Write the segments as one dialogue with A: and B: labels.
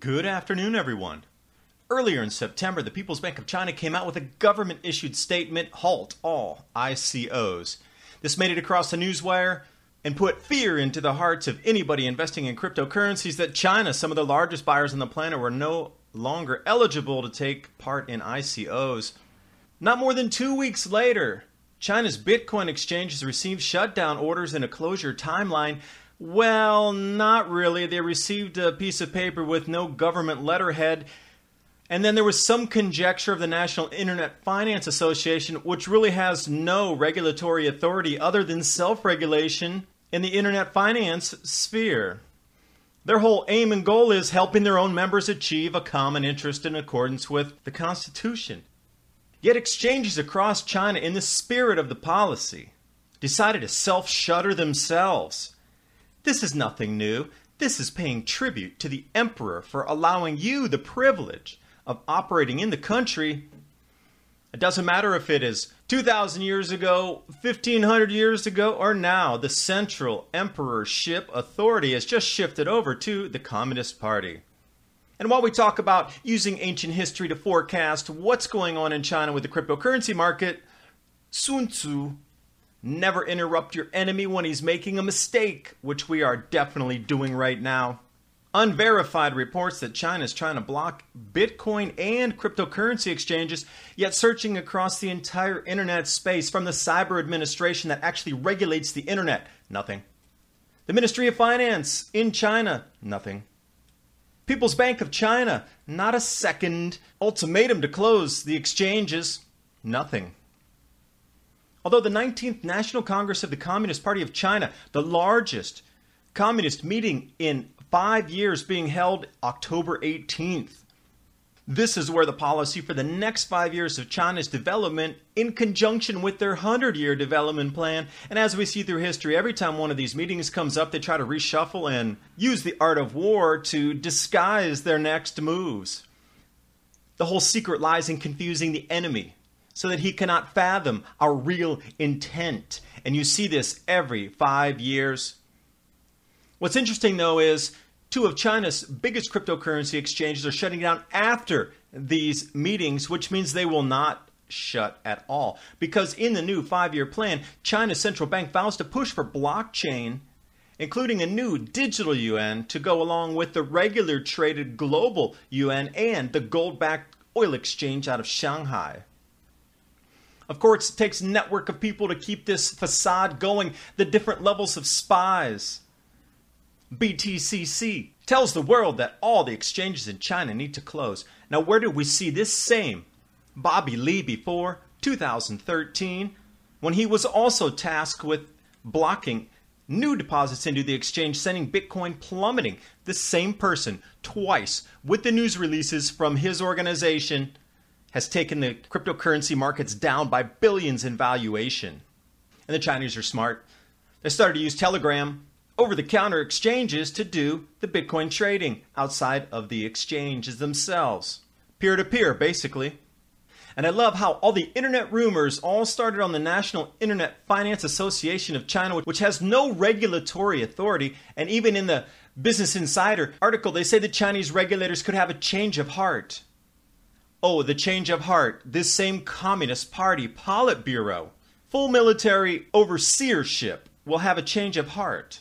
A: Good afternoon, everyone. Earlier in September, the People's Bank of China came out with a government-issued statement, halt all ICOs. This made it across the newswire and put fear into the hearts of anybody investing in cryptocurrencies that China, some of the largest buyers on the planet, were no longer eligible to take part in ICOs. Not more than 2 weeks later, China's Bitcoin exchanges received shutdown orders and a closure timeline. Well, not really. They received a piece of paper with no government letterhead. And then there was some conjecture of the National Internet Finance Association, which really has no regulatory authority other than self-regulation in the internet finance sphere. Their whole aim and goal is helping their own members achieve a common interest in accordance with the Constitution. Yet exchanges across China, in the spirit of the policy, decided to self-shutter themselves. This is nothing new. This is paying tribute to the emperor for allowing you the privilege of operating in the country. It doesn't matter if it is 2,000 years ago, 1,500 years ago, or now. The central emperorship authority has just shifted over to the Communist Party. And while we talk about using ancient history to forecast what's going on in China with the cryptocurrency market, Sun Tzu, never interrupt your enemy when he's making a mistake, which we are definitely doing right now. Unverified reports that China is trying to block Bitcoin and cryptocurrency exchanges, yet searching across the entire internet space from the cyber administration that actually regulates the internet, nothing. The Ministry of Finance in China, nothing. People's Bank of China, not a second ultimatum to close the exchanges, nothing. Although the 19th National Congress of the Communist Party of China, the largest communist meeting in 5 years, being held October 18th. This is where the policy for the next 5 years of China's development, in conjunction with their 100-year development plan, and as we see through history, every time one of these meetings comes up, they try to reshuffle and use the art of war to disguise their next moves. The whole secret lies in confusing the enemy, so that he cannot fathom our real intent. And you see this every 5 years. What's interesting, though, is two of China's biggest cryptocurrency exchanges are shutting down after these meetings, which means they will not shut at all. Because in the new 5-year plan, China's central bank vows to push for blockchain, including a new digital yuan to go along with the regular traded global yuan and the gold-backed oil exchange out of Shanghai. Of course, it takes a network of people to keep this facade going, the different levels of spies. BTCC tells the world that all the exchanges in China need to close. Now, where did we see this same Bobby Lee before? 2013, when he was also tasked with blocking new deposits into the exchange, sending Bitcoin plummeting. The same person, twice, with the news releases from his organization, has taken the cryptocurrency markets down by billions in valuation. And the Chinese are smart. They started to use Telegram, over-the-counter exchanges, to do the Bitcoin trading outside of the exchanges themselves. Peer-to-peer, basically. And I love how all the internet rumors all started on the National Internet Finance Association of China, which has no regulatory authority. And even in the Business Insider article, they say the Chinese regulators could have a change of heart. Oh, the change of heart. This same Communist Party Politburo, full military overseership, will have a change of heart.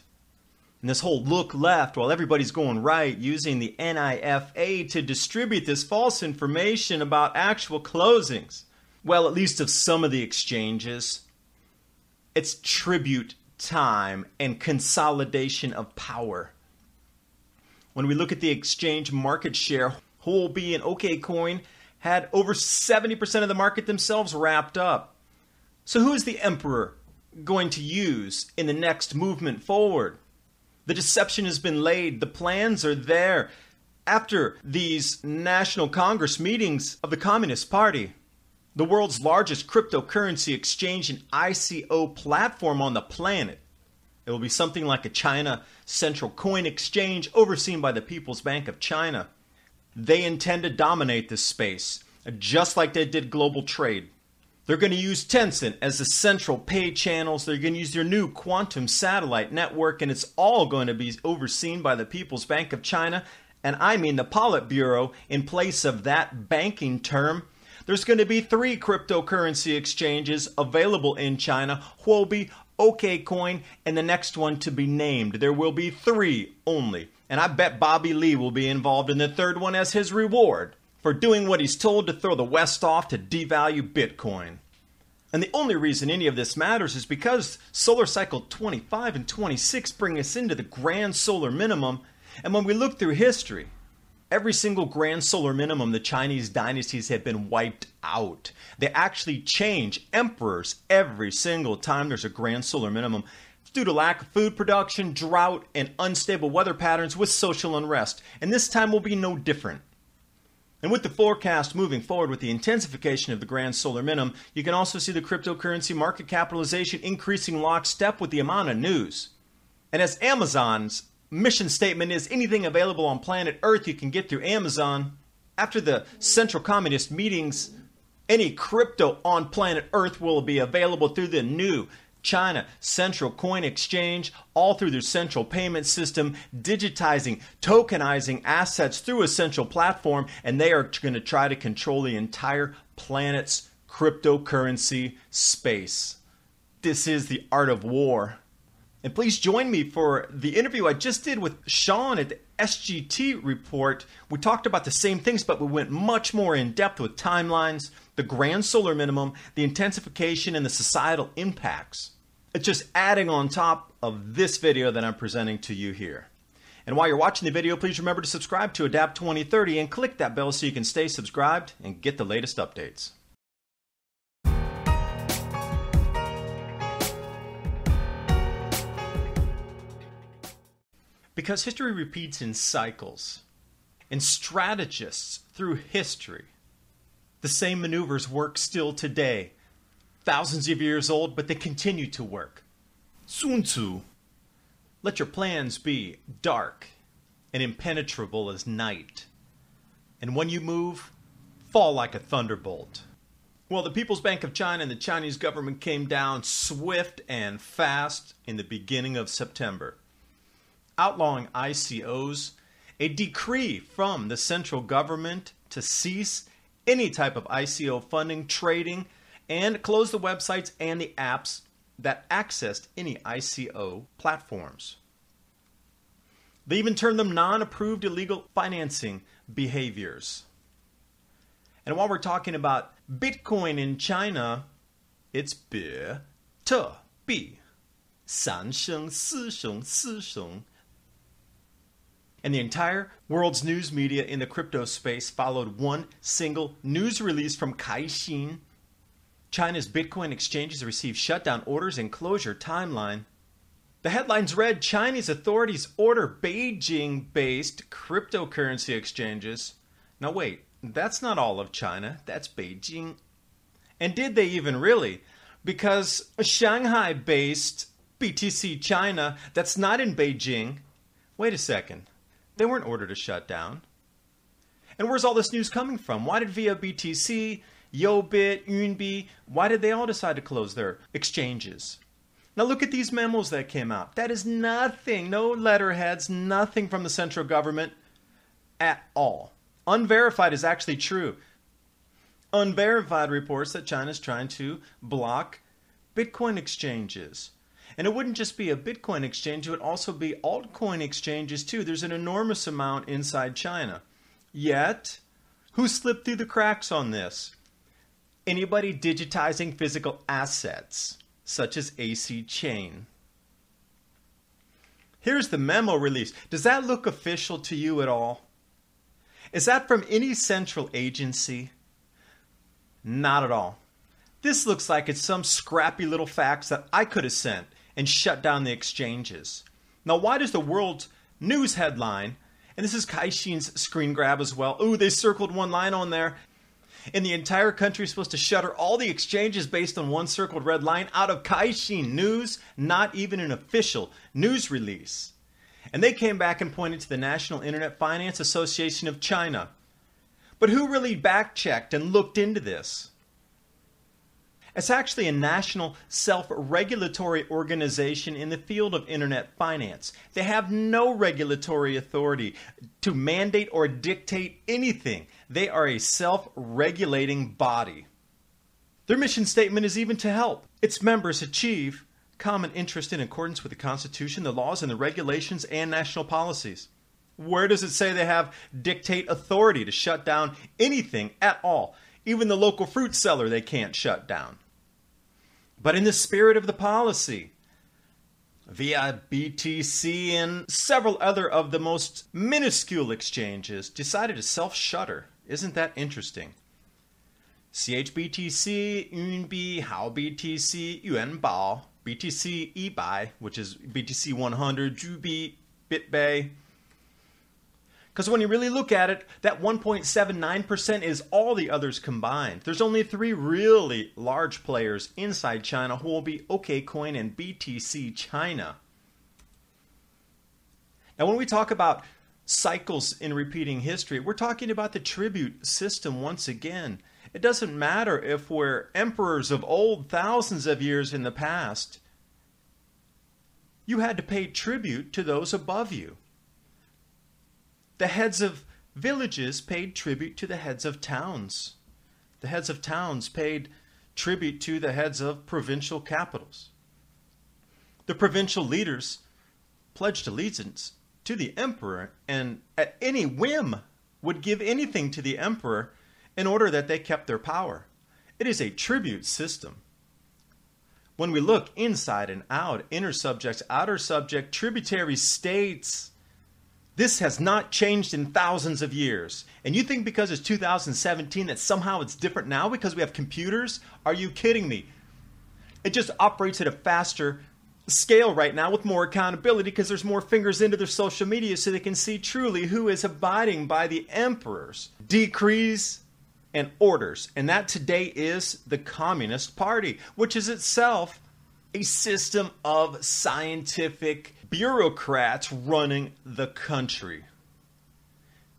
A: And this whole look left while everybody's going right, using the NIFA to distribute this false information about actual closings. Well, at least of some of the exchanges. It's tribute time and consolidation of power. When we look at the exchange market share, HuoBi and OKCoin had over 70% of the market themselves wrapped up. So who is the emperor going to use in the next movement forward? The deception has been laid. The plans are there. After these National Congress meetings of the Communist Party, the world's largest cryptocurrency exchange and ICO platform on the planet, it will be something like a China Central Coin Exchange overseen by the People's Bank of China. They intend to dominate this space, just like they did global trade. They're going to use Tencent as the central pay channels. They're going to use their new quantum satellite network, and it's all going to be overseen by the People's Bank of China and I mean the Politburo in place of that banking term. There's going to be 3 cryptocurrency exchanges available in China: HuoBi, OKCoin, and the next one to be named. There will be 3 only. And I bet Bobby Lee will be involved in the 3rd one as his reward for doing what he's told to throw the West off to devalue Bitcoin. And the only reason any of this matters is because solar cycle 25 and 26 bring us into the grand solar minimum. And when we look through history, every single grand solar minimum, the Chinese dynasties have been wiped out. They actually change emperors every single time there's a grand solar minimum. It's due to lack of food production, drought, and unstable weather patterns with social unrest. And this time will be no different. And with the forecast moving forward with the intensification of the grand solar minimum, you can also see the cryptocurrency market capitalization increasing lockstep with the amount of news. And as Amazon's mission statement is, anything available on planet Earth you can get through Amazon. After the Central Communist meetings, any crypto on planet Earth will be available through the new China Central Coin Exchange, all through their central payment system, digitizing, tokenizing assets through a central platform, and they are going to try to control the entire planet's cryptocurrency space. This is the art of war. And please join me for the interview I just did with Sean at the SGT report. We talked about the same things, but we went much more in depth with timelines, the grand solar minimum, the intensification, and the societal impacts. It's just adding on top of this video that I'm presenting to you here. And while you're watching the video, please remember to subscribe to Adapt 2030 and click that bell so you can stay subscribed and get the latest updates. Because history repeats in cycles, and strategists through history, the same maneuvers work still today. Thousands of years old, but they continue to work. Sun Tzu, let your plans be dark and impenetrable as night. And when you move, fall like a thunderbolt. Well, the People's Bank of China and the Chinese government came down swift and fast in the beginning of September, outlawing ICOs, a decree from the central government to cease any type of ICO funding, trading, and close the websites and the apps that accessed any ICO platforms. They even turned them non-approved illegal financing behaviors. And while we're talking about Bitcoin in China, it's bi, te, bi, san sheng, si sheng, si sheng. And the entire world's news media in the crypto space followed one single news release from Caixin. China's Bitcoin exchanges received shutdown orders and closure timeline. The headlines read, Chinese authorities order Beijing-based cryptocurrency exchanges. Now wait, that's not all of China, that's Beijing. And did they even really? Because a Shanghai-based BTC China that's not in Beijing, wait a second, they weren't ordered to shut down. And where's all this news coming from? Why did Via BTC, YoBit, HuoBi, why did they all decide to close their exchanges? Now look at these memos that came out. That is nothing, no letterheads, nothing from the central government at all. Unverified is actually true. Unverified reports that China's trying to block Bitcoin exchanges. And it wouldn't just be a Bitcoin exchange, it would also be altcoin exchanges too. There's an enormous amount inside China. Yet, who slipped through the cracks on this? Anybody digitizing physical assets, such as AC Chain. Here's the memo release. Does that look official to you at all? Is that from any central agency? Not at all. This looks like it's some scrappy little fax that I could have sent and shut down the exchanges. Now, why does the world's news headline, and this is Caixin's screen grab as well, ooh, they circled one line on there, and the entire country is supposed to shutter all the exchanges based on one circled red line out of Caixin News, not even an official news release. And they came back and pointed to the National Internet Finance Association of China. But who really back-checked and looked into this? It's actually a national self-regulatory organization in the field of internet finance. They have no regulatory authority to mandate or dictate anything. They are a self-regulating body. Their mission statement is even to help its members achieve common interest in accordance with the Constitution, the laws, and the regulations and national policies. Where does it say they have dictate authority to shut down anything at all? Even the local fruit seller they can't shut down. But in the spirit of the policy, via BTC and several other of the most minuscule exchanges decided to self-shutter. Isn't that interesting? CHBTC, HuoBi, HuoBTC, Yuan, BTC eBuy, which is BTC 100, dubious, BitBay. Because when you really look at it, that 1.79% is all the others combined. There's only 3 really large players inside China: HuoBi, OKCoin, and BTC China. Now when we talk about cycles in repeating history, we're talking about the tribute system once again. It doesn't matter if we're emperors of old, thousands of years in the past. You had to pay tribute to those above you. The heads of villages paid tribute to the heads of towns. The heads of towns paid tribute to the heads of provincial capitals. The provincial leaders pledged allegiance to the emperor and at any whim would give anything to the emperor in order that they kept their power. It is a tribute system. When we look inside and out, inner subjects, outer subject, tributary states, this has not changed in thousands of years. And you think because it's 2017 that somehow it's different now because we have computers? Are you kidding me? It just operates at a faster scale right now with more accountability because there's more fingers into their social media so they can see truly who is abiding by the emperor's decrees and orders. And that today is the Communist Party, which is itself a system of scientific bureaucrats running the country.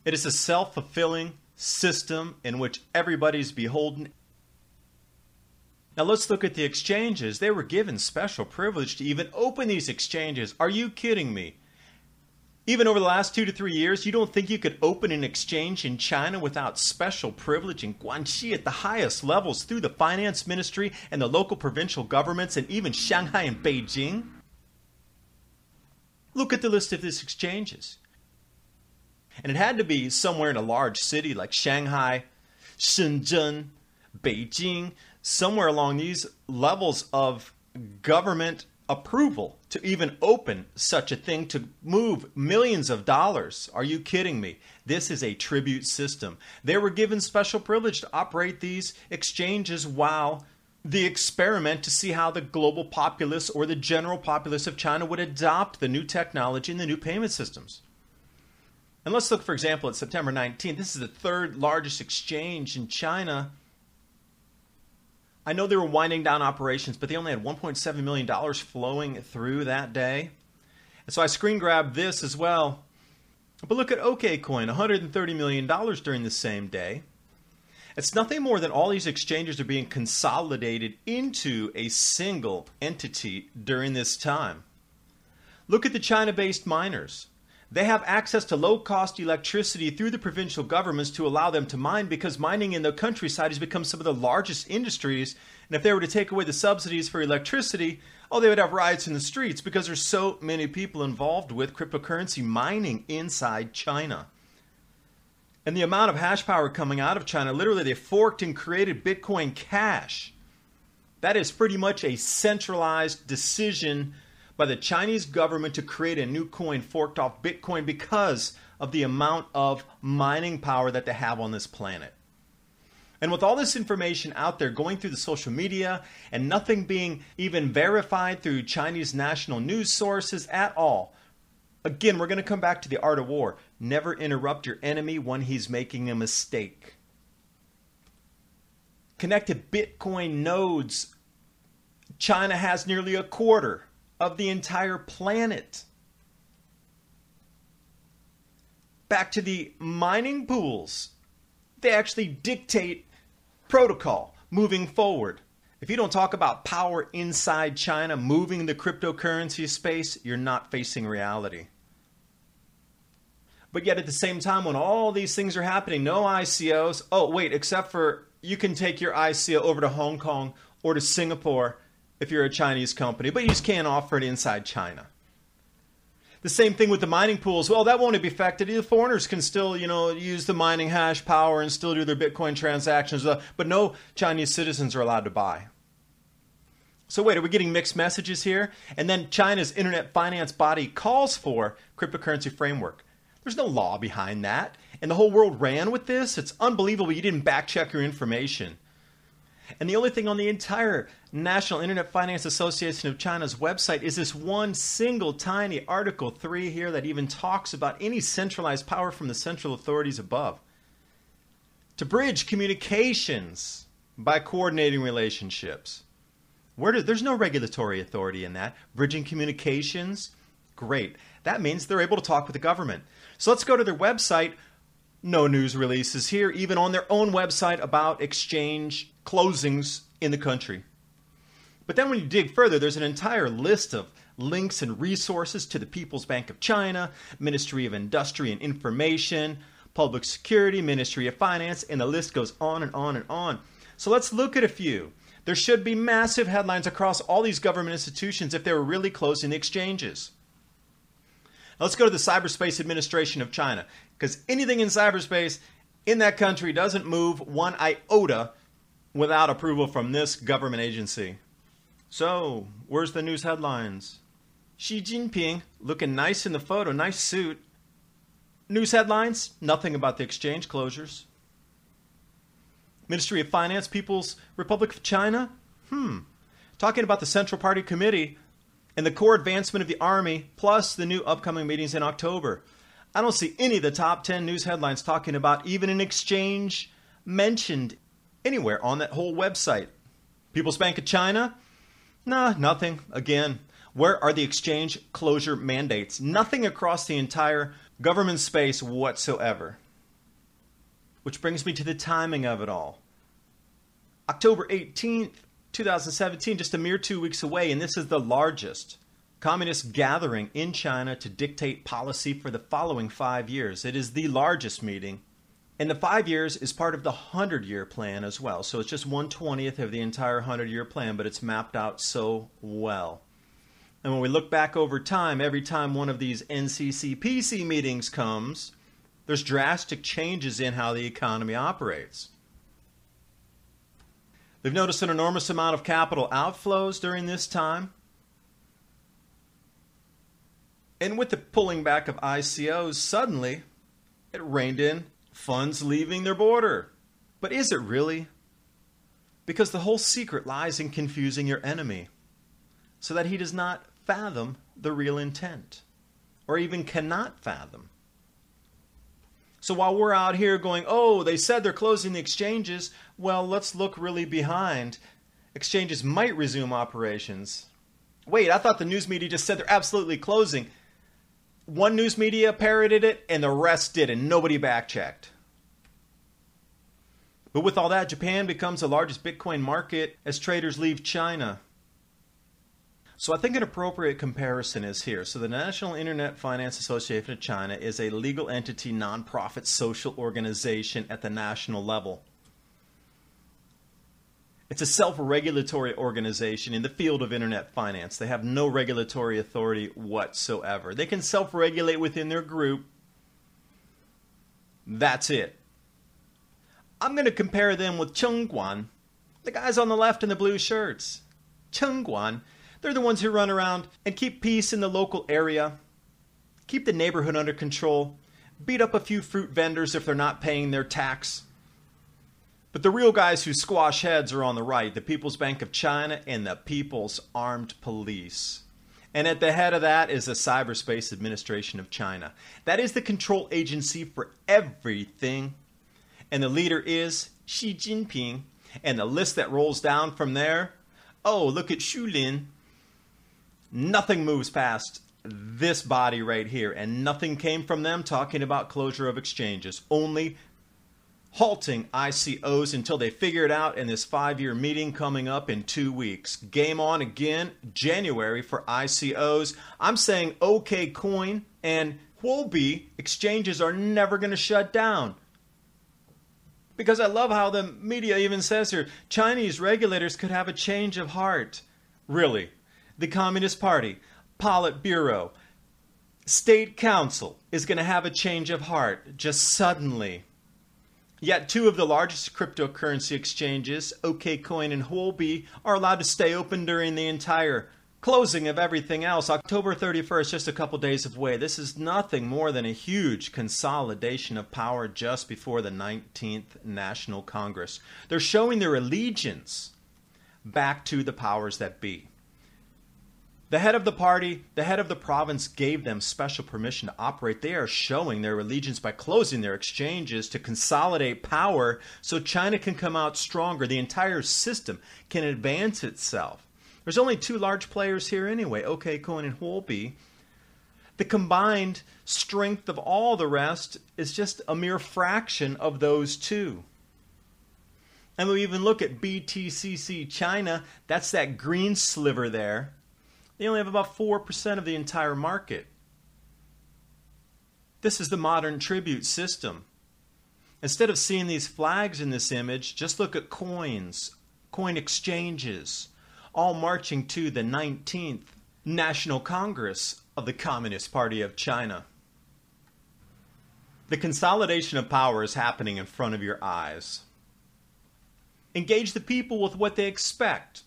A: It is a self-fulfilling system in which everybody's beholden. Now let's look at the exchanges. They were given special privilege to even open these exchanges. Are you kidding me? Even over the last 2 to 3 years, you don't think you could open an exchange in China without special privilege in Guangxi at the highest levels through the finance ministry and the local provincial governments and even Shanghai and Beijing? Look at the list of these exchanges. And it had to be somewhere in a large city like Shanghai, Shenzhen, Beijing, somewhere along these levels of government approval to even open such a thing to move millions of dollars. Are you kidding me? This is a tribute system. They were given special privilege to operate these exchanges while the experiment to see how the global populace or the general populace of China would adopt the new technology and the new payment systems. And let's look, for example, at September 19th. This is the 3rd largest exchange in China. I know they were winding down operations, but they only had $1.7 million flowing through that day. And so I screen grabbed this as well. But look at OKCoin, $130 million during the same day. It's nothing more than all these exchanges are being consolidated into a single entity during this time. Look at the China-based miners. They have access to low-cost electricity through the provincial governments to allow them to mine because mining in the countryside has become some of the largest industries. And if they were to take away the subsidies for electricity, oh, they would have riots in the streets because there's so many people involved with cryptocurrency mining inside China. And the amount of hash power coming out of China, literally they forked and created Bitcoin Cash. That is pretty much a centralized decision by the Chinese government to create a new coin forked off Bitcoin because of the amount of mining power that they have on this planet. And with all this information out there going through the social media and nothing being even verified through Chinese national news sources at all, again, we're going to come back to the art of war. Never interrupt your enemy when he's making a mistake. Connected Bitcoin nodes. China has nearly a quarter of the entire planet. Back to the mining pools. They actually dictate protocol moving forward. If you don't talk about power inside China, moving the cryptocurrency space, you're not facing reality. But yet at the same time, when all these things are happening, no ICOs. Oh, wait, except for you can take your ICO over to Hong Kong or to Singapore if you're a Chinese company, but you just can't offer it inside China. The same thing with the mining pools. Well, that won't be affected. The foreigners can still, use the mining hash power and still do their Bitcoin transactions, but no Chinese citizens are allowed to buy. So wait, are we getting mixed messages here? And then China's internet finance body calls for cryptocurrency framework. There's no law behind that. And the whole world ran with this. It's unbelievable you didn't back check your information. And the only thing on the entire National Internet Finance Association of China's website is this one single tiny Article 3 here that even talks about any centralized power from the central authorities above. To bridge communications by coordinating relationships. There's no regulatory authority in that. Bridging communications, great. That means they're able to talk with the government. So let's go to their website. No news releases here, even on their own website about exchange closings in the country. But then when you dig further, there's an entire list of links and resources to the People's Bank of China, Ministry of Industry and Information, Public Security, Ministry of Finance, and the list goes on and on and on. So let's look at a few. There should be massive headlines across all these government institutions if they were really closing the exchanges. Now let's go to the Cyberspace Administration of China, because anything in cyberspace in that country doesn't move one iota without approval from this government agency. So, where's the news headlines? Xi Jinping looking nice in the photo, nice suit. News headlines, nothing about the exchange closures. Ministry of Finance, People's Republic of China? Talking about the Central Party Committee and the core advancement of the Army, plus the new upcoming meetings in October. I don't see any of the top 10 news headlines talking about even an exchange mentioned anywhere on that whole website. People's Bank of China? Nah, nothing. Again, where are the exchange closure mandates? Nothing across the entire government space whatsoever. Which brings me to the timing of it all. October 18th, 2017, just a mere 2 weeks away, and this is the largest communist gathering in China to dictate policy for the following 5 years. It is the largest meeting, and the 5 years is part of the 100-year plan as well. So it's just 1/20th of the entire 100-year plan, but it's mapped out so well. And when we look back over time, every time one of these NCCPC meetings comes, there's drastic changes in how the economy operates. They've noticed an enormous amount of capital outflows during this time. And with the pulling back of ICOs, suddenly it reined in funds leaving their border. But is it really? Because the whole secret lies in confusing your enemy so that he does not fathom the real intent or even cannot fathom. So while we're out here going, oh, they said they're closing the exchanges, well, let's look really behind. Exchanges might resume operations. Wait, I thought the news media just said they're absolutely closing. One news media parroted it and the rest did, and nobody backchecked. But with all that, Japan becomes the largest Bitcoin market as traders leave China. So I think an appropriate comparison is here. So the National Internet Finance Association of China is a legal entity, nonprofit social organization at the national level. It's a self-regulatory organization in the field of internet finance. They have no regulatory authority whatsoever. They can self-regulate within their group. That's it. I'm going to compare them with Chengguan, the guys on the left in the blue shirts. Chengguan, they're the ones who run around and keep peace in the local area, keep the neighborhood under control, beat up a few fruit vendors if they're not paying their tax. But the real guys who squash heads are on the right, the People's Bank of China and the People's Armed Police. And at the head of that is the Cyberspace Administration of China. That is the control agency for everything. And the leader is Xi Jinping. And the list that rolls down from there, oh, look at Xu Lin. Nothing moves past this body right here. And nothing came from them talking about closure of exchanges. Only halting ICOs until they figure it out in this 5-year meeting coming up in 2 weeks. Game on again, January for ICOs. I'm saying OKCoin and HuoBi exchanges are never going to shut down. Because I love how the media even says here, Chinese regulators could have a change of heart. Really? The Communist Party, Politburo, State Council is going to have a change of heart just suddenly. Yet 2 of the largest cryptocurrency exchanges, OKCoin and HuoBi, are allowed to stay open during the entire closing of everything else. October 31st, just a couple days away. This is nothing more than a huge consolidation of power just before the 19th National Congress. They're showing their allegiance back to the powers that be. The head of the party, the head of the province gave them special permission to operate. They are showing their allegiance by closing their exchanges to consolidate power so China can come out stronger. The entire system can advance itself. There's only 2 large players here anyway, OKCoin and HuoBi. The combined strength of all the rest is just a mere fraction of those 2. And we even look at BTCC China, that's that green sliver there. They only have about 4% of the entire market. This is the modern tribute system. Instead of seeing these flags in this image, just look at coins, coin exchanges, all marching to the 19th National Congress of the Communist Party of China. The consolidation of power is happening in front of your eyes. Engage the people with what they expect.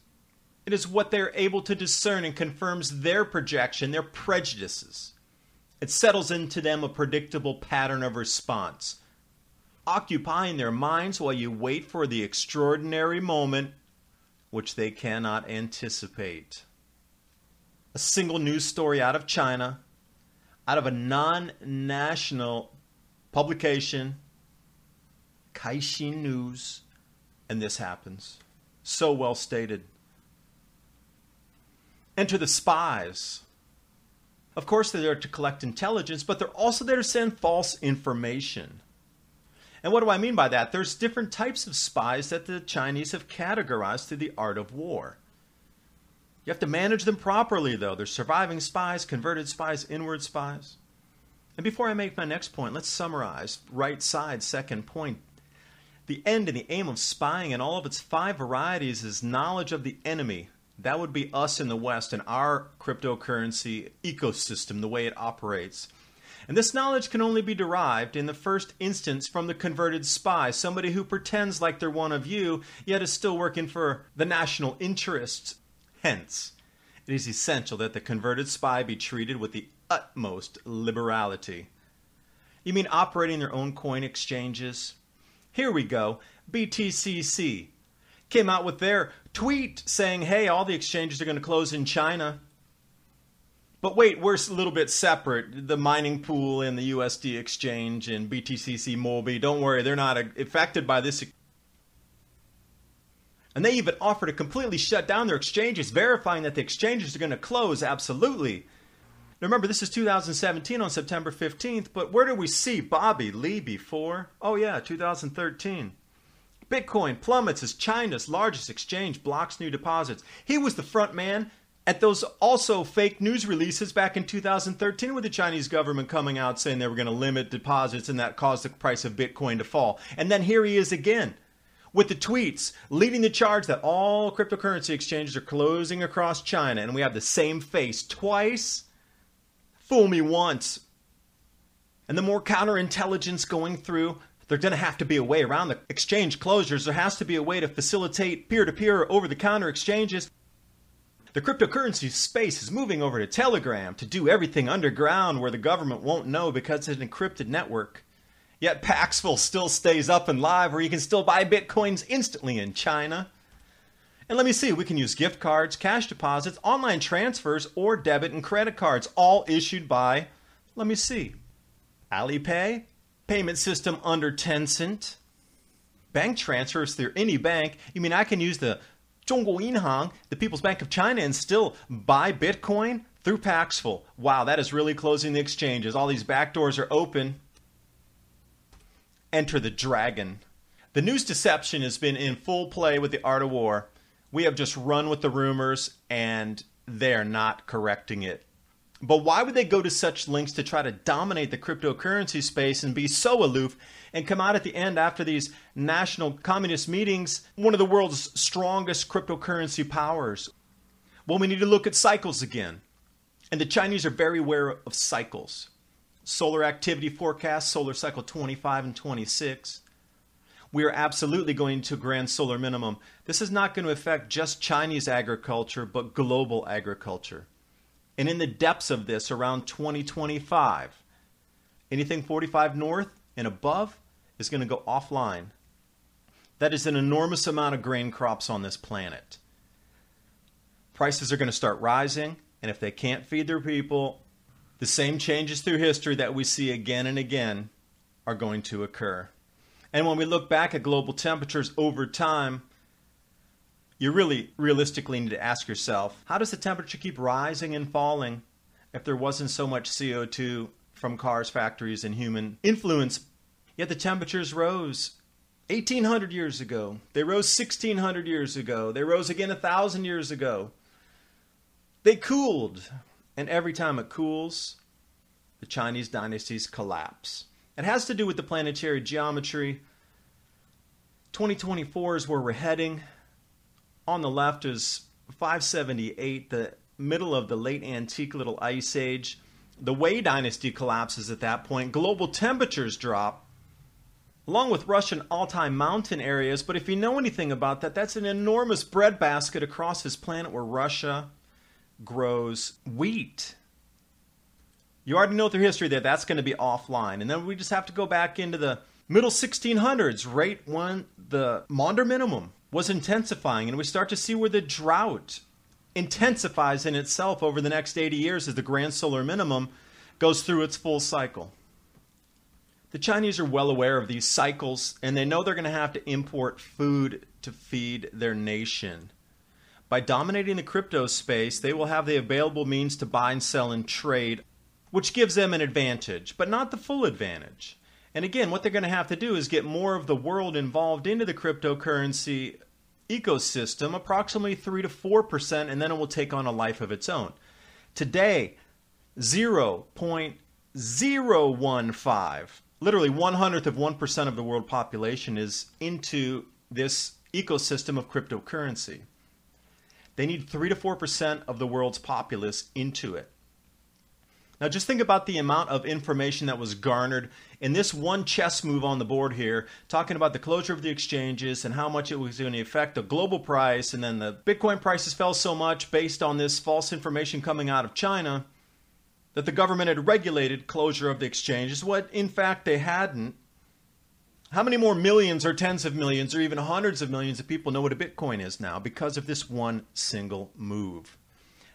A: It is what they're able to discern and confirms their projection, their prejudices. It settles into them a predictable pattern of response, occupying their minds while you wait for the extraordinary moment which they cannot anticipate. A single news story out of China, out of a non-national publication, Caixin News, and this happens. So well stated. Enter the spies. Of course, they're there to collect intelligence, but they're also there to send false information. And what do I mean by that? There's different types of spies that the Chinese have categorized through the art of war. You have to manage them properly, though. There's surviving spies, converted spies, inward spies. And before I make my next point, let's summarize. Right side, second point. The end and the aim of spying in all of its 5 varieties is knowledge of the enemy. That would be us in the West and our cryptocurrency ecosystem, the way it operates. And this knowledge can only be derived in the first instance from the converted spy, somebody who pretends like they're one of you, yet is still working for the national interests. Hence, it is essential that the converted spy be treated with the utmost liberality. You mean operating their own coin exchanges? Here we go. BTCC came out with their tweet saying, hey, all the exchanges are going to close in China. But wait, we're a little bit separate. The mining pool and the USD exchange and BTCC MoBi, don't worry, they're not affected by this. And they even offered to completely shut down their exchanges, verifying that the exchanges are going to close, absolutely. Now remember, this is 2017 on September 15th, but where do we see Bobby Lee before? Oh yeah, 2013. Bitcoin plummets as China's largest exchange blocks new deposits. He was the front man at those also fake news releases back in 2013 with the Chinese government coming out saying they were going to limit deposits and that caused the price of Bitcoin to fall. And then here he is again with the tweets leading the charge that all cryptocurrency exchanges are closing across China, and we have the same face twice. Fool me once. And the more counterintelligence going through, there's going to have to be a way around the exchange closures. There has to be a way to facilitate peer-to-peer over-the-counter exchanges. The cryptocurrency space is moving over to Telegram to do everything underground where the government won't know because it's an encrypted network. Yet Paxful still stays up and live where you can still buy Bitcoins instantly in China. And let me see, we can use gift cards, cash deposits, online transfers, or debit and credit cards, all issued by, let me see, Alipay, payment system under Tencent, bank transfers through any bank. You mean I can use the Zhongguo the People's Bank of China, and still buy Bitcoin through Paxful? Wow, that is really closing the exchanges. All these back doors are open. Enter the dragon. The news deception has been in full play with the art of war. We have just run with the rumors, and they're not correcting it. But why would they go to such lengths to try to dominate the cryptocurrency space and be so aloof and come out at the end after these national communist meetings, one of the world's strongest cryptocurrency powers? Well, we need to look at cycles again. And the Chinese are very aware of cycles. Solar activity forecast, solar cycle 25 and 26. We are absolutely going to grand solar minimum. This is not going to affect just Chinese agriculture, but global agriculture. And in the depths of this, around 2025, anything 45 north and above is going to go offline. That is an enormous amount of grain crops on this planet. Prices are going to start rising, and if they can't feed their people, the same changes through history that we see again and again are going to occur. And when we look back at global temperatures over time, you really realistically need to ask yourself, how does the temperature keep rising and falling if there wasn't so much CO2 from cars, factories, and human influence? Yet the temperatures rose 1,800 years ago. They rose 1,600 years ago. They rose again 1,000 years ago. They cooled. And every time it cools, the Chinese dynasties collapse. It has to do with the planetary geometry. 2024 is where we're heading. On the left is 578, the middle of the late antique little ice age. The Wei dynasty collapses at that point. Global temperatures drop, along with Russian Altai mountain areas. But if you know anything about that, that's an enormous breadbasket across this planet where Russia grows wheat. You already know through history that that's going to be offline. And then we just have to go back into the middle 1600s, right when the Maunder minimum was intensifying, and we start to see where the drought intensifies in itself over the next 80 years as the grand solar minimum goes through its full cycle. The Chinese are well aware of these cycles, and they know they're going to have to import food to feed their nation. By dominating the crypto space, they will have the available means to buy and sell and trade, which gives them an advantage, but not the full advantage. And again, what they're going to have to do is get more of the world involved into the cryptocurrency ecosystem, approximately 3 to 4%, and then it will take on a life of its own. Today, 0.015, literally 1/100th of 1% of the world population is into this ecosystem of cryptocurrency. They need 3 to 4% of the world's populace into it. Now just think about the amount of information that was garnered in this one chess move on the board here, talking about the closure of the exchanges and how much it was going to affect the global price, and then the Bitcoin prices fell so much based on this false information coming out of China that the government had regulated closure of the exchanges, what in fact they hadn't. How many more millions or tens of millions or even hundreds of millions of people know what a Bitcoin is now because of this one single move?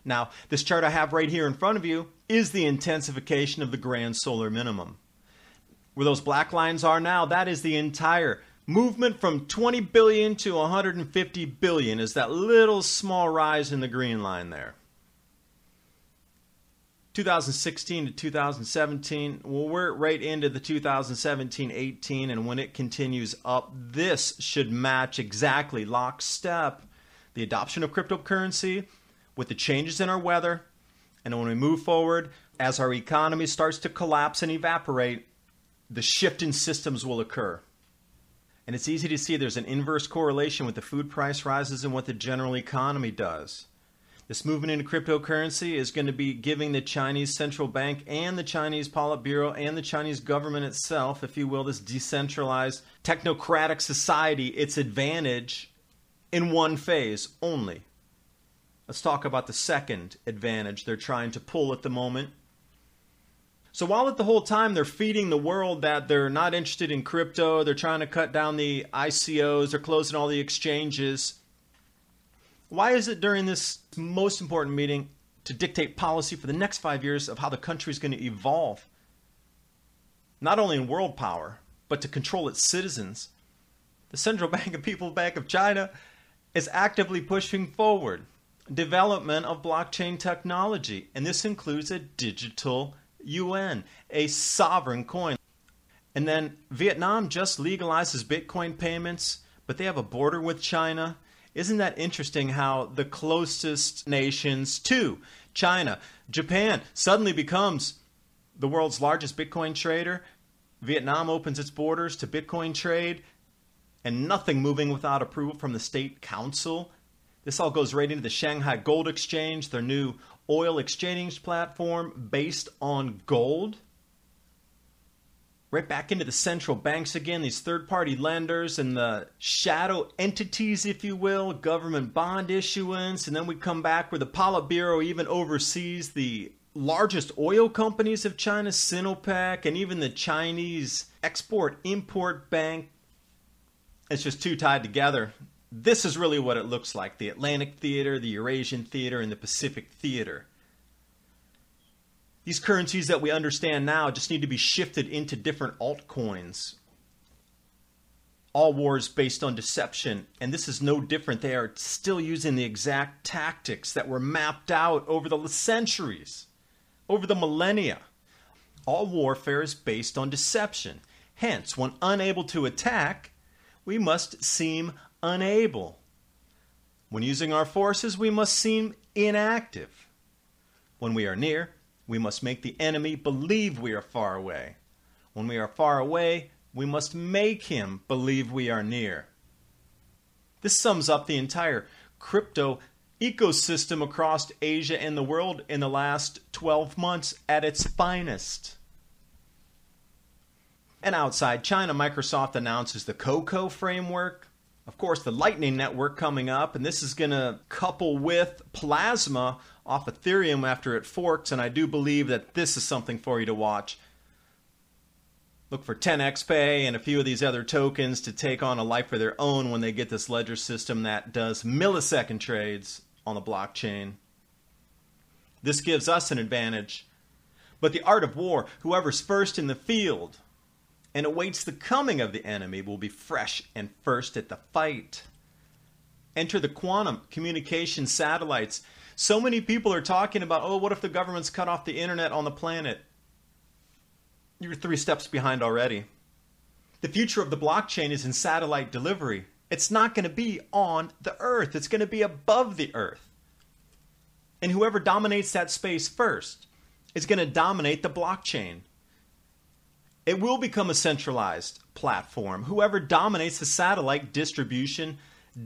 A: Now, this chart I have right here in front of you is the intensification of the grand solar minimum. Where those black lines are now, that is the entire movement from 20 billion to 150 billion is that little small rise in the green line there. 2016 to 2017, well, we're right into the 2017-18, and when it continues up, this should match exactly lockstep the adoption of cryptocurrency with the changes in our weather. And when we move forward, as our economy starts to collapse and evaporate, the shift in systems will occur. And it's easy to see there's an inverse correlation with the food price rises and what the general economy does. This movement into cryptocurrency is going to be giving the Chinese central bank and the Chinese Politburo and the Chinese government itself, if you will, this decentralized technocratic society, its advantage in one phase only. Let's talk about the second advantage they're trying to pull at the moment. So while at the whole time they're feeding the world that they're not interested in crypto, they're trying to cut down the ICOs, they're closing all the exchanges, why is it during this most important meeting to dictate policy for the next 5 years of how the country is going to evolve? Not only in world power, but to control its citizens. The Central Bank and People's Bank of China is actively pushing forward development of blockchain technology, and this includes a digital Yuan, a sovereign coin. And then Vietnam just legalizes Bitcoin payments, but they have a border with China. Isn't that interesting how the closest nations to China, Japan, suddenly becomes the world's largest Bitcoin trader? Vietnam opens its borders to Bitcoin trade, and nothing moving without approval from the state council. This all goes right into the Shanghai Gold Exchange, their new oil exchange platform based on gold. Right back into the central banks again, these third-party lenders and the shadow entities, if you will, government bond issuance. And then we come back where the Politburo even oversees the largest oil companies of China, Sinopec, and even the Chinese Export-Import Bank. It's just too tied together. This is really what it looks like: the Atlantic Theater, the Eurasian Theater, and the Pacific Theater. These currencies that we understand now just need to be shifted into different altcoins. All wars based on deception, and this is no different. They are still using the exact tactics that were mapped out over the centuries, over the millennia. All warfare is based on deception. Hence, when unable to attack, we must seem unable. When using our forces, we must seem inactive. When we are near, we must make the enemy believe we are far away. When we are far away, we must make him believe we are near. This sums up the entire crypto ecosystem across Asia and the world in the last 12 months at its finest. And outside China, Microsoft announces the CoCo framework. Of course, the Lightning Network coming up, and this is going to couple with Plasma off Ethereum after it forks, and I do believe that this is something for you to watch. Look for 10x Pay and a few of these other tokens to take on a life of their own when they get this ledger system that does millisecond trades on the blockchain. This gives us an advantage. But the art of war, whoever's first in the field and awaits the coming of the enemy will be fresh and first at the fight. Enter the quantum communication satellites. So many people are talking about, oh, what if the government's cut off the internet on the planet? You're 3 steps behind already. The future of the blockchain is in satellite delivery. It's not going to be on the earth. It's going to be above the earth. And whoever dominates that space first is going to dominate the blockchain. It will become a centralized platform. Whoever dominates the satellite distribution,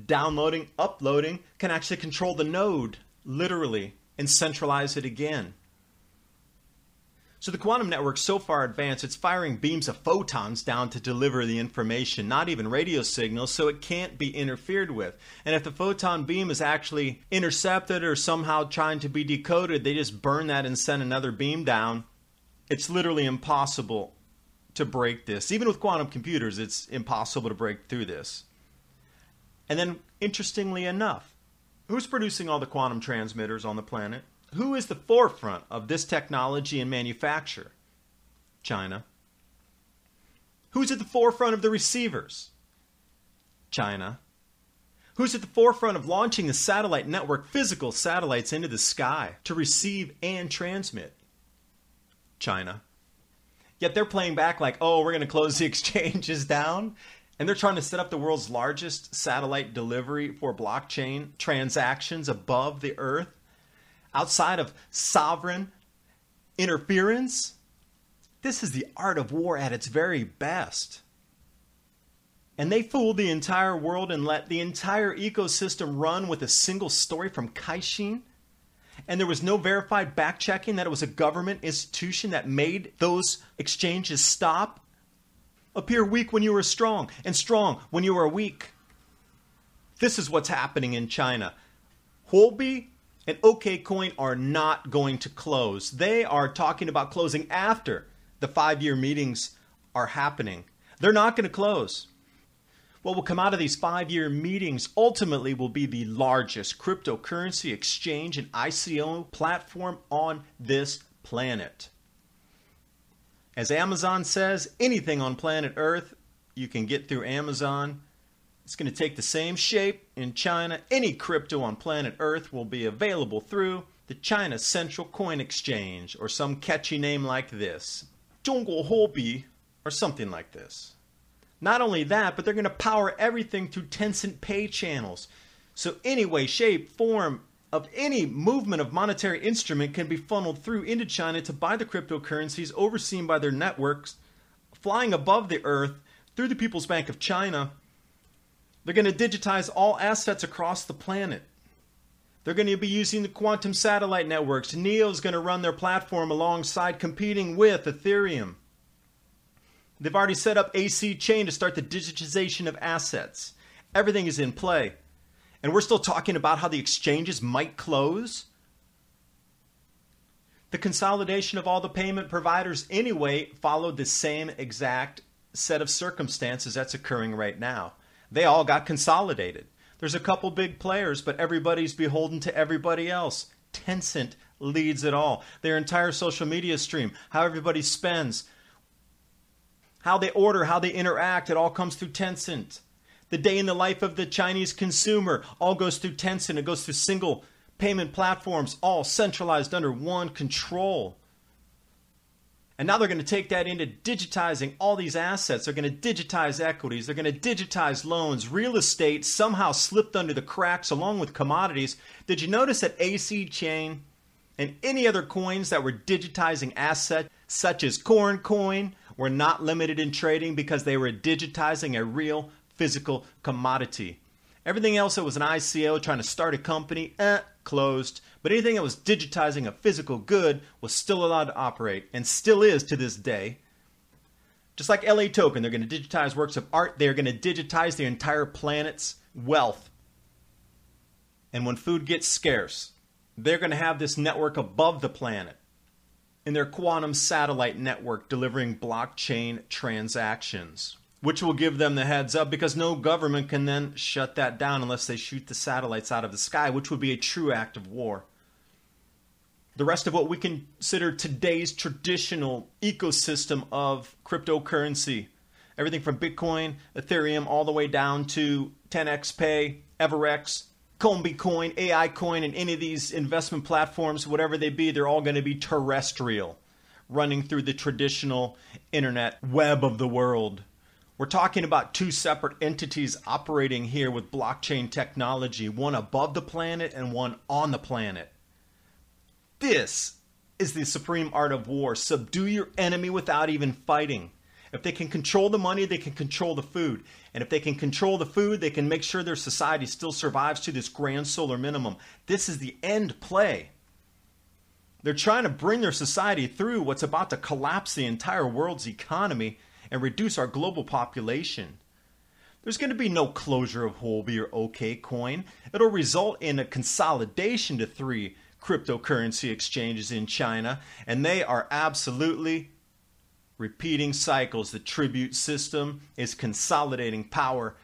A: downloading, uploading, can actually control the node, literally, and centralize it again. So the quantum network's so far advanced, it's firing beams of photons down to deliver the information, not even radio signals, so it can't be interfered with. And if the photon beam is actually intercepted or somehow trying to be decoded, they just burn that and send another beam down. It's literally impossible to break this. Even with quantum computers, it's impossible to break through this. And then, interestingly enough, who's producing all the quantum transmitters on the planet? Who is the forefront of this technology and manufacture? China. Who's at the forefront of the receivers? China. Who's at the forefront of launching the satellite network, physical satellites into the sky to receive and transmit? China. Yet they're playing back like, oh, we're going to close the exchanges down. And they're trying to set up the world's largest satellite delivery for blockchain transactions above the earth, outside of sovereign interference. This is the art of war at its very best. And they fooled the entire world and let the entire ecosystem run with a single story from Caixin. And there was no verified back-checking that it was a government institution that made those exchanges stop. Appear weak when you are strong, and strong when you are weak. This is what's happening in China. HuoBi and OKCoin are not going to close. They are talking about closing after the 5-year meetings are happening. They're not going to close. What will come out of these 5-year meetings ultimately will be the largest cryptocurrency exchange and ICO platform on this planet. As Amazon says, anything on planet Earth you can get through Amazon. It's going to take the same shape in China. Any crypto on planet Earth will be available through the China Central Coin Exchange, or some catchy name like this. 中国 HuoBi, or something like this. Not only that, but they're going to power everything through Tencent Pay channels. So any way, shape, form of any movement of monetary instrument can be funneled through into China to buy the cryptocurrencies overseen by their networks, flying above the earth through the People's Bank of China. They're going to digitize all assets across the planet. They're going to be using the quantum satellite networks. NEO's going to run their platform alongside competing with Ethereum. They've already set up AC Chain to start the digitization of assets. Everything is in play. And we're still talking about how the exchanges might close. The consolidation of all the payment providers anyway followed the same exact set of circumstances that's occurring right now. They all got consolidated. There's a couple big players, but everybody's beholden to everybody else. Tencent leads it all. Their entire social media stream, how everybody spends, how they order, how they interact, it all comes through Tencent. The day in the life of the Chinese consumer all goes through Tencent. It goes through single payment platforms, all centralized under one control. And now they're going to take that into digitizing all these assets. They're going to digitize equities. They're going to digitize loans. Real estate somehow slipped under the cracks along with commodities. Did you notice that AC Chain and any other coins that were digitizing assets, such as Corn Coin, were not limited in trading because they were digitizing a real physical commodity? Everything else that was an ICO trying to start a company, closed. But anything that was digitizing a physical good was still allowed to operate, and still is to this day. Just like LA Token, they're going to digitize works of art. They're going to digitize the entire planet's wealth. And when food gets scarce, they're going to have this network above the planet in their quantum satellite network delivering blockchain transactions, which will give them the heads up because no government can then shut that down unless they shoot the satellites out of the sky, which would be a true act of war. The rest of what we consider today's traditional ecosystem of cryptocurrency, everything from Bitcoin, Ethereum, all the way down to 10x Pay, Everx, HuoBi, AI coin, and any of these investment platforms, whatever they be, they're all going to be terrestrial, running through the traditional internet web of the world. We're talking about two separate entities operating here with blockchain technology, one above the planet and one on the planet. This is the supreme art of war. Subdue your enemy without even fighting. If they can control the money, they can control the food. And if they can control the food, they can make sure their society still survives to this grand solar minimum. This is the end play. They're trying to bring their society through what's about to collapse the entire world's economy and reduce our global population. There's going to be no closure of HuoBi or OKCoin. It'll result in a consolidation to 3 cryptocurrency exchanges in China, and they are absolutely repeating cycles. The tribute system is consolidating power.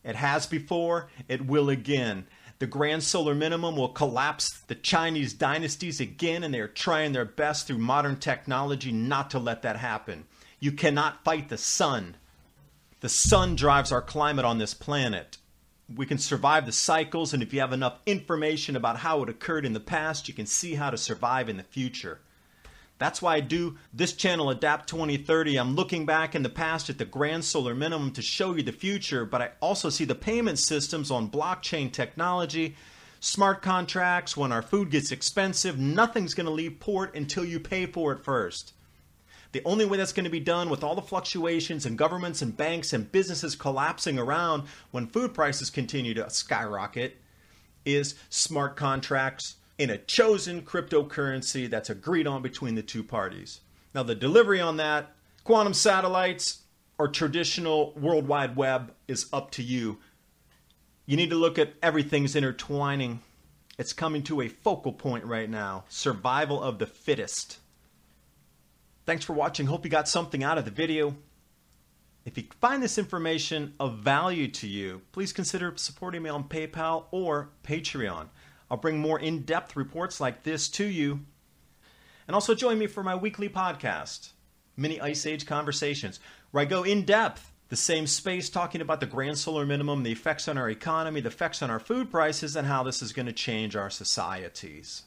A: It has before, it will again. The grand solar minimum will collapse the Chinese dynasties again, and they are trying their best through modern technology not to let that happen. You cannot fight the sun. The sun drives our climate on this planet. We can survive the cycles, and if you have enough information about how it occurred in the past, you can see how to survive in the future. That's why I do this channel, Adapt 2030. I'm looking back in the past at the grand solar minimum to show you the future, but I also see the payment systems on blockchain technology, smart contracts. When our food gets expensive, nothing's going to leave port until you pay for it first. The only way that's going to be done with all the fluctuations in governments and banks and businesses collapsing around when food prices continue to skyrocket is smart contracts in a chosen cryptocurrency that's agreed on between the two parties. Now the delivery on that, quantum satellites or traditional World Wide Web, is up to you. You need to look at everything's intertwining. It's coming to a focal point right now. Survival of the fittest. Thanks for watching. Hope you got something out of the video. If you find this information of value to you, please consider supporting me on PayPal or Patreon. I'll bring more in-depth reports like this to you. And also join me for my weekly podcast, Mini Ice Age Conversations, where I go in-depth, the same space, talking about the grand solar minimum, the effects on our economy, the effects on our food prices, and how this is going to change our societies.